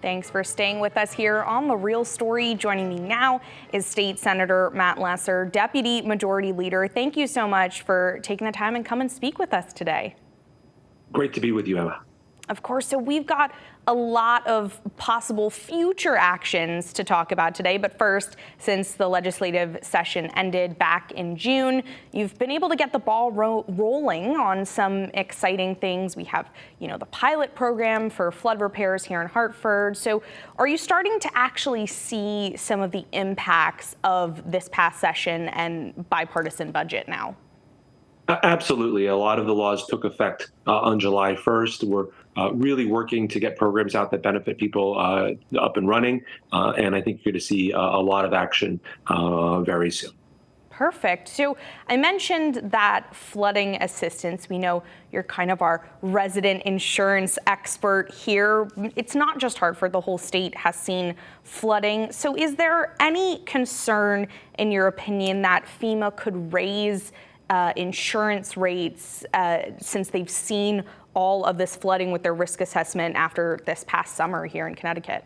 Thanks for staying with us here on The Real Story. Joining me now is State Senator Matt Lesser, Deputy Majority Leader. Thank you so much for taking the time and come and speak with us today. Great to be with you, Emma. Of course, so we've got a lot of possible future actions to talk about today. But first, since the legislative session ended back in June, you've been able to get the ball rolling on some exciting things. We have, the pilot program for flood repairs here in Hartford. So are you starting to actually see some of the impacts of this past session and bipartisan budget now? Absolutely. A lot of the laws took effect on July 1st. We're really working to get programs out that benefit people up and running. And I think you're going to see a lot of action very soon. Perfect. So I mentioned that flooding assistance. We know you're kind of our resident insurance expert here. It's not just Hartford. The whole state has seen flooding. So is there any concern, in your opinion, that FEMA could raise insurance rates since they've seen all of this flooding with their risk assessment after this past summer here in Connecticut?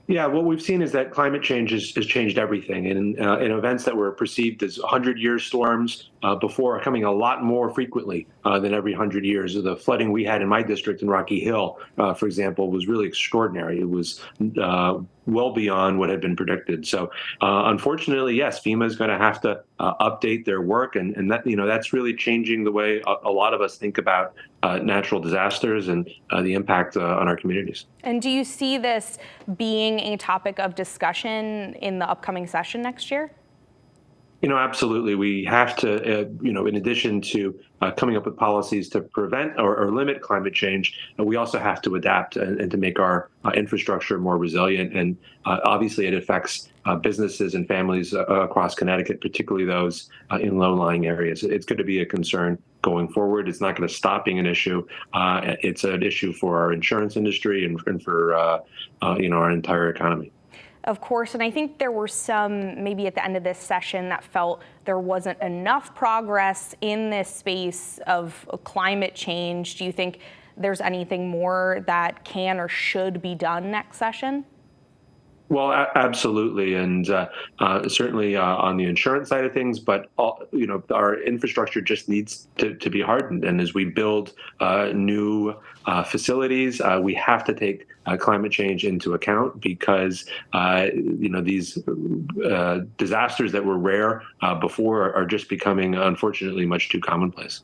Yeah, what we've seen is that climate change has changed everything. And in events that were perceived as 100-year storms before are coming a lot more frequently than every 100 years. The flooding we had in my district in Rocky Hill, for example, was really extraordinary. It was well beyond what had been predicted. So unfortunately, yes, FEMA is going to have to update their work. And that, that's really changing the way a lot of us think about natural disasters and the impact on our communities. And do you see this being a topic of discussion in the upcoming session next year? Absolutely. We have to, in addition to coming up with policies to prevent or limit climate change, we also have to adapt and to make our infrastructure more resilient. And obviously, it affects businesses and families across Connecticut, particularly those in low-lying areas. It's going to be a concern going forward. It's not going to stop being an issue. It's an issue for our insurance industry and for our entire economy. Of course, and I think there were some maybe at the end of this session that felt there wasn't enough progress in this space of climate change. Do you think there's anything more that can or should be done next session? Well, absolutely, and certainly on the insurance side of things, but our infrastructure just needs to be hardened. And as we build new facilities, we have to take climate change into account because these disasters that were rare before are just becoming, unfortunately, much too commonplace.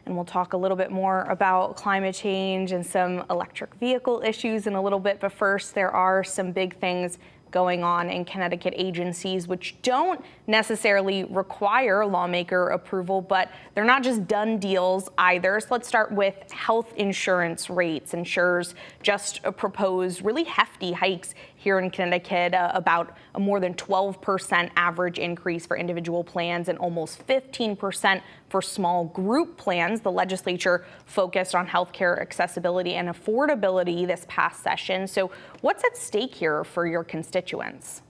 And we'll talk a little bit more about climate change and some electric vehicle issues in a little bit. But first, there are some big things going on in Connecticut agencies which don't necessarily require lawmaker approval, but they're not just done deals either. So let's start with health insurance rates. Insurers just proposed really hefty hikes here in Connecticut, about a more than 12% average increase for individual plans and almost 15% for small group plans. The legislature focused on healthcare accessibility and affordability this past session. So what's at stake here for your constituents?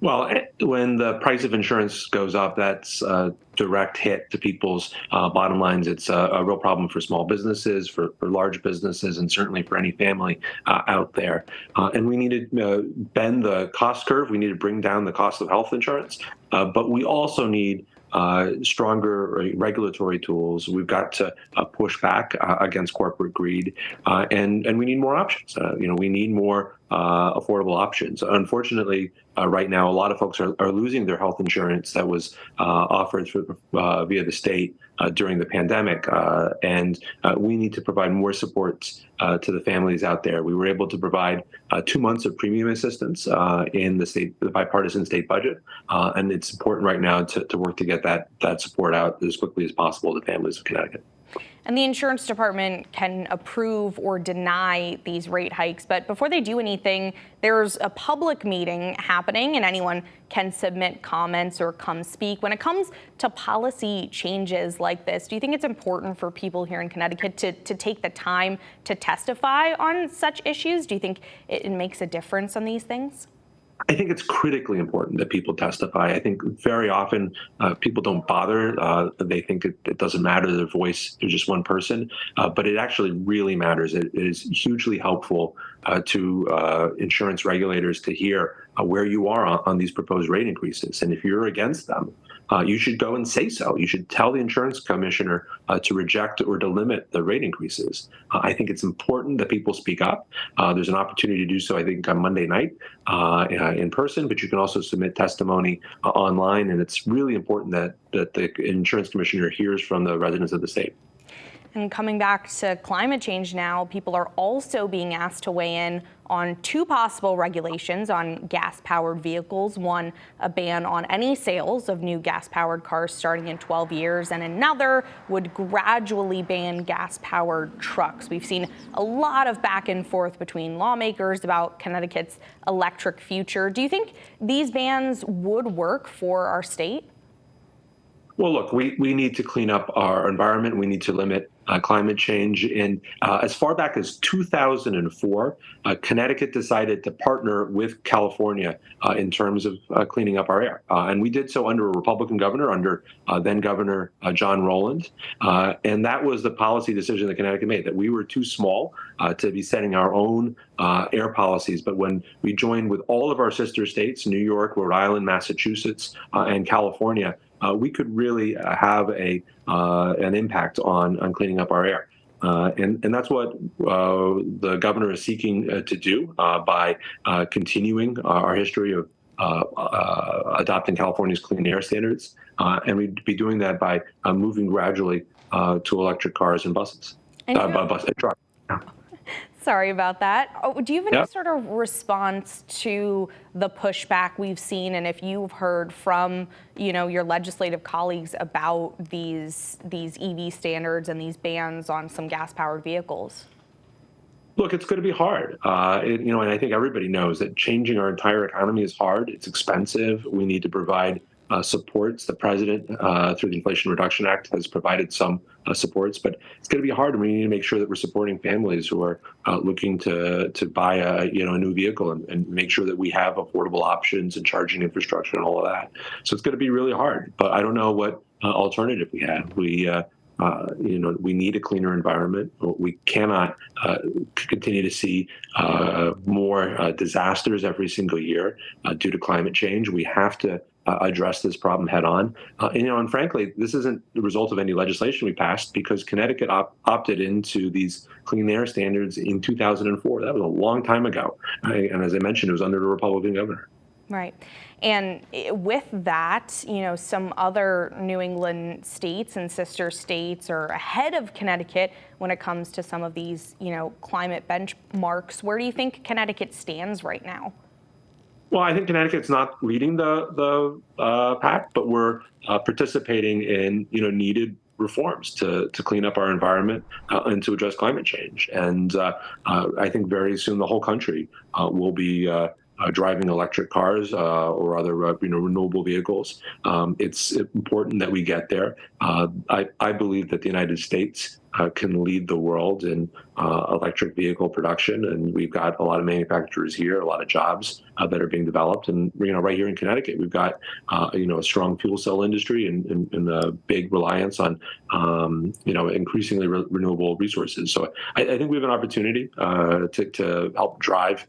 Well, when the price of insurance goes up, that's a direct hit to people's bottom lines. It's a real problem for small businesses, for large businesses, and certainly for any family out there. And we need to bend the cost curve. We need to bring down the cost of health insurance. But we also need stronger regulatory tools. We've got to push back against corporate greed, and we need more options. We need more affordable options. Unfortunately, right now, a lot of folks are losing their health insurance that was offered via the state during the pandemic, and we need to provide more support to the families out there. We were able to provide 2 months of premium assistance in the bipartisan state budget, and it's important right now to work to get that support out as quickly as possible to families of Connecticut. And the insurance department can approve or deny these rate hikes. But before they do anything, there's a public meeting happening and anyone can submit comments or come speak. When it comes to policy changes like this, do you think it's important for people here in Connecticut to take the time to testify on such issues? Do you think it makes a difference on these things? I think it's critically important that people testify. I think very often people don't bother. They think it doesn't matter, their voice, there's just one person. But it actually really matters. It is hugely helpful to insurance regulators to hear where you are on these proposed rate increases. And if you're against them, you should go and say so. You should tell the insurance commissioner to reject or to limit the rate increases. I think it's important that people speak up. There's an opportunity to do so, I think, on Monday night in person, but you can also submit testimony online. And it's really important that the insurance commissioner hears from the residents of the state. And coming back to climate change now, people are also being asked to weigh in on two possible regulations on gas-powered vehicles. One, a ban on any sales of new gas-powered cars starting in 12 years, and another would gradually ban gas-powered trucks. We've seen a lot of back and forth between lawmakers about Connecticut's electric future. Do you think these bans would work for our state? Well, look, we need to clean up our environment. We need to limit climate change. And as far back as 2004, Connecticut decided to partner with California in terms of cleaning up our air. And we did so under a Republican governor, under then Governor John Rowland. And that was the policy decision that Connecticut made, that we were too small to be setting our own air policies. But when we joined with all of our sister states, New York, Rhode Island, Massachusetts, and California, we could really have an impact on cleaning up our air. And that's what the governor is seeking to do by continuing our history of adopting California's clean air standards. And we'd be doing that by moving gradually to electric cars and buses, bus and trucks. Sorry about that. Do you have any sort of response to the pushback we've seen, and if you've heard from, your legislative colleagues about these EV standards and these bans on some gas-powered vehicles? Look, it's going to be hard. And I think everybody knows that changing our entire economy is hard. It's expensive. We need to provide supports. The president, through the Inflation Reduction Act, has provided some supports, but it's going to be hard. We need to make sure that we're supporting families who are looking to buy a new vehicle and make sure that we have affordable options and charging infrastructure and all of that. So it's going to be really hard. But I don't know what alternative we have. We need a cleaner environment. We cannot continue to see more disasters every single year due to climate change. We have to address this problem head on. And frankly, this isn't the result of any legislation we passed, because Connecticut opted into these clean air standards in 2004. That was a long time ago. And as I mentioned, it was under a Republican governor. Right. And with that, some other New England states and sister states are ahead of Connecticut when it comes to some of these, climate benchmarks. Where do you think Connecticut stands right now? Well, I think Connecticut's not leading the pack, but we're participating in needed reforms to clean up our environment and to address climate change. And I think very soon the whole country will be driving electric cars or other renewable vehicles. It's important that we get there. I believe that the United States can lead the world in electric vehicle production, and we've got a lot of manufacturers here, a lot of jobs that are being developed. And right here in Connecticut, we've got a strong fuel cell industry and a big reliance on increasingly renewable resources. So I think we have an opportunity to help drive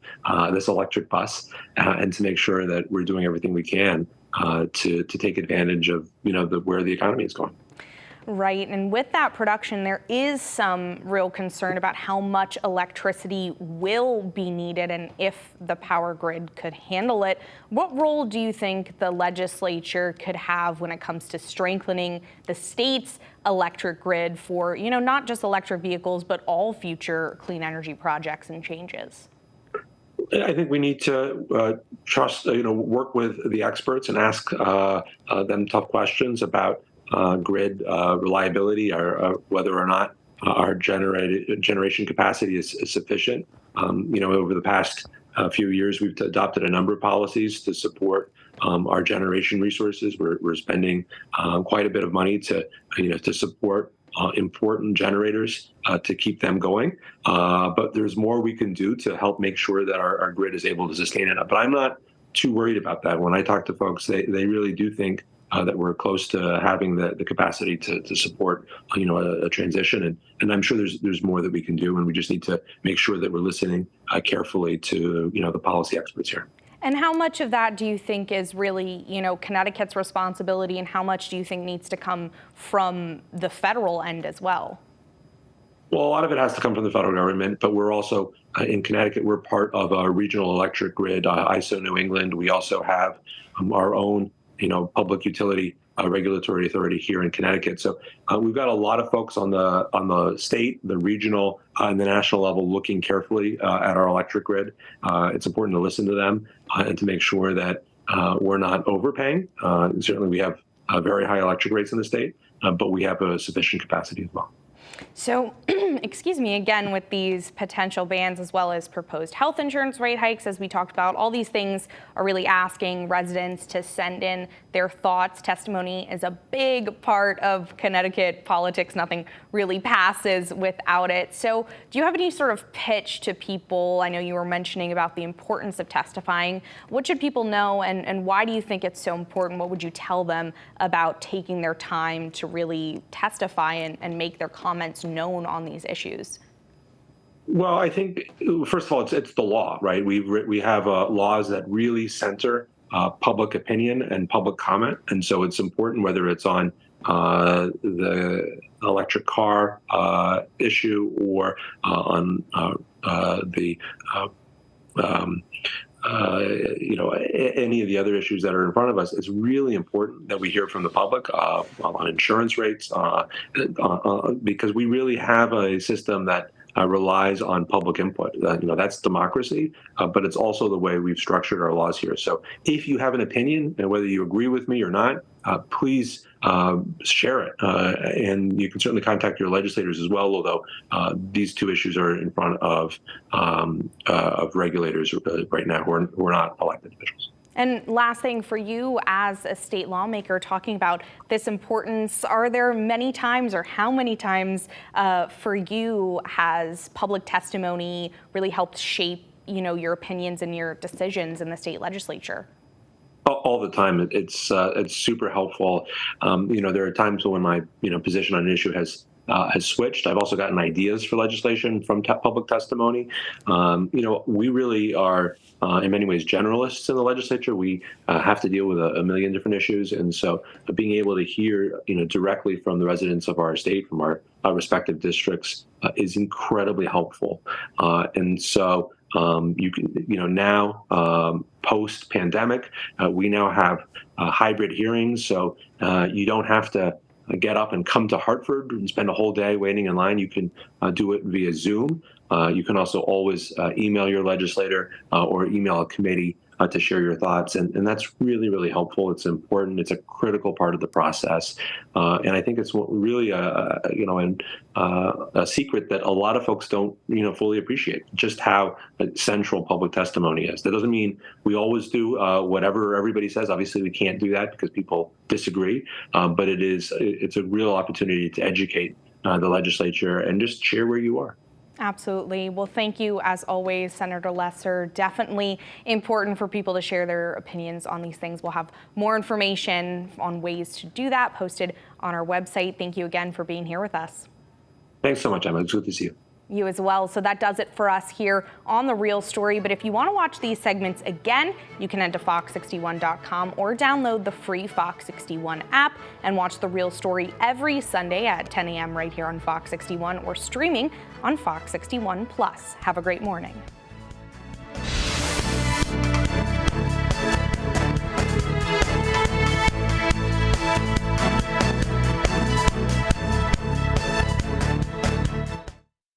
this electric bus and to make sure that we're doing everything we can to take advantage of where the economy is going. Right. And with that production, there is some real concern about how much electricity will be needed and if the power grid could handle it. What role do you think the legislature could have when it comes to strengthening the state's electric grid for, not just electric vehicles, but all future clean energy projects and changes? I think we need to trust, work with the experts and ask them tough questions about grid reliability, or whether or not our generation capacity is sufficient. Over the past few years, we've adopted a number of policies to support our generation resources. We're spending quite a bit of money to support important generators to keep them going. But there's more we can do to help make sure that our grid is able to sustain it. But I'm not too worried about that. When I talk to folks, they really do think that we're close to having the capacity to support, a transition. And I'm sure there's more that we can do, and we just need to make sure that we're listening carefully to, the policy experts here. And how much of that do you think is really, Connecticut's responsibility, and how much do you think needs to come from the federal end as well? Well, a lot of it has to come from the federal government, but we're also in Connecticut, we're part of a regional electric grid, ISO New England. We also have our own, public utility regulatory authority here in Connecticut. So we've got a lot of folks on the state, the regional, and the national level looking carefully at our electric grid. It's important to listen to them and to make sure that we're not overpaying. Certainly, we have very high electric rates in the state, but we have a sufficient capacity as well. So, excuse me, again, with these potential bans as well as proposed health insurance rate hikes, as we talked about, all these things are really asking residents to send in their thoughts. Testimony is a big part of Connecticut politics. Nothing really passes without it. So do you have any sort of pitch to people? I know you were mentioning about the importance of testifying. What should people know, and why do you think it's so important? What would you tell them about taking their time to really testify and make their comments known on these issues? Well, I think, first of all, it's the law, right? We have laws that really center public opinion and public comment. And so it's important, whether it's on the electric car issue or on any of the other issues that are in front of us. It's really important that we hear from the public on insurance rates, because we really have a system that relies on public input. That's democracy, but it's also the way we've structured our laws here. So if you have an opinion, and whether you agree with me or not, please share it. And you can certainly contact your legislators as well, although these two issues are in front of regulators right now who are not elected officials. And last thing for you as a state lawmaker, talking about this importance, are there many times, or how many times for you has public testimony really helped shape, your opinions and your decisions in the state legislature? All the time. It's super helpful. There are times when my position on an issue has switched. I've also gotten ideas for legislation from public testimony. We really are, in many ways, generalists in the legislature. We have to deal with a million different issues, and so being able to hear, directly from the residents of our state, from our respective districts, is incredibly helpful. And so you can, now post-pandemic, we now have hybrid hearings, so you don't have to get up and come to Hartford and spend a whole day waiting in line. You can do it via Zoom. You can also always email your legislator or email a committee to share your thoughts. And that's really, really helpful. It's important. It's a critical part of the process. And I think it's really a secret that a lot of folks don't, fully appreciate, just how central public testimony is. That doesn't mean we always do whatever everybody says. Obviously, we can't do that because people disagree. But it's a real opportunity to educate the legislature and just share where you are. Absolutely. Well, thank you, as always, Senator Lesser. Definitely important for people to share their opinions on these things. We'll have more information on ways to do that posted on our website. Thank you again for being here with us. Thanks so much, Emma. It's good to see you. You as well. So that does it for us here on The Real Story. But if you want to watch these segments again, you can head to fox61.com or download the free Fox 61 app and watch The Real Story every Sunday at 10 a.m. right here on Fox 61 or streaming on Fox 61 Plus. Have a great morning.